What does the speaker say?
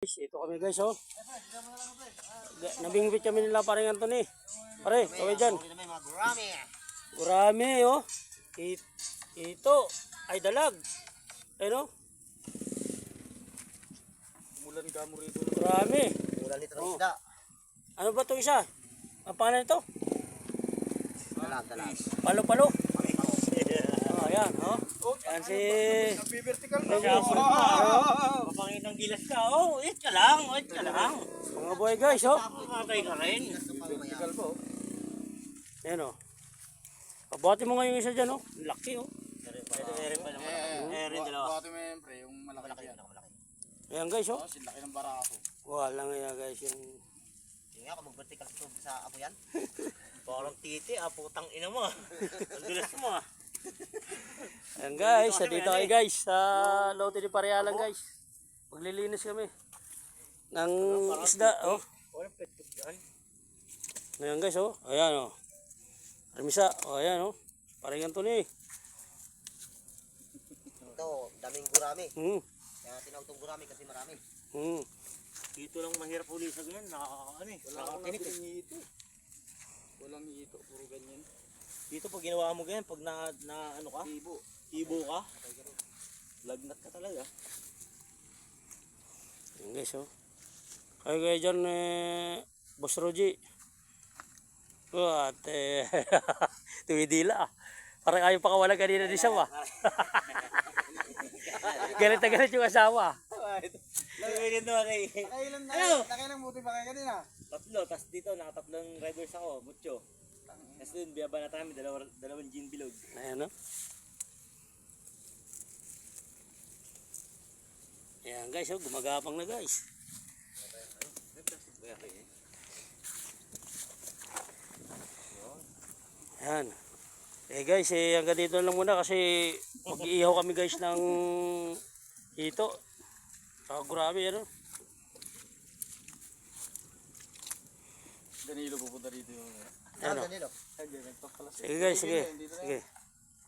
Ito kami guys, oh. Nabingwit kami nila paring Anthony. Pare, kaway dyan. Gurami, oh. Ito ay dalag. Ayun, oh. Mulan ka mo rito. Gurami. Mulan nito ng isda. Ano ba itong isa? Ang pangalan ito? Dalag. Palo-palo. Oh, ayan, oh. Yan si... Vertical Papangin ng gilas ka, oh, wait ka lang. Mga boy guys, oh. Makakay ka rin. Vertical po. Ayan, oh. Pabuhati mo nga yung isa dyan, oh. Laki, oh. Meron pa naman. Meron dalawa. Buhati mo yan, pre. Yung malaki yan. Ayan guys, oh. Tapos yung laki ng barako. Wala nga yan guys, yung... Hindi nga, kung mag-vertical sa apo yan. Parang titi, putang ina mo. Ang gilas mo, Ayan guys, dito ay guys, sa Lote de Parialan guys. Maglilinis kami ng isda, oh. Walang petpet yan. Ayan guys, oh. Ayan, oh. Armisa, oh, ayan, oh. Paring Anthony. Ito, daming gurami. Kaya tinawag itong gurami kasi marami. Dito lang mahirap ulisag yan. Nakakakinig. Walang hito, puro ganyan. Dito pag ginawa mo ganyan, pag na ano ka? Ibo ka. Lagnat ka talaga. Ayan guys, oh. Kayo kayo dyan, Boss Roji. Oh, at tuwidila, ah. Parang ayaw pakawalan kanina di siya, ah. Galit na galit yung asawa. Lagyan naman kay... Nakailang buti pa kayo kanina? Tatlo, tapos dito nakatatlong riders ako, mucho. Tapos dun, biyaba na tayo, dalawang gin bilog. Ayan, oh. Ayan guys, oh, gumagapang na guys. Ayan. Guys, hanggang dito lang muna kasi mag-iihaw kami guys ng ito. Grabe, ano? Danilo pupunta rito yung... Ayan, oh. Danilo. Sige guys, sige. Sige.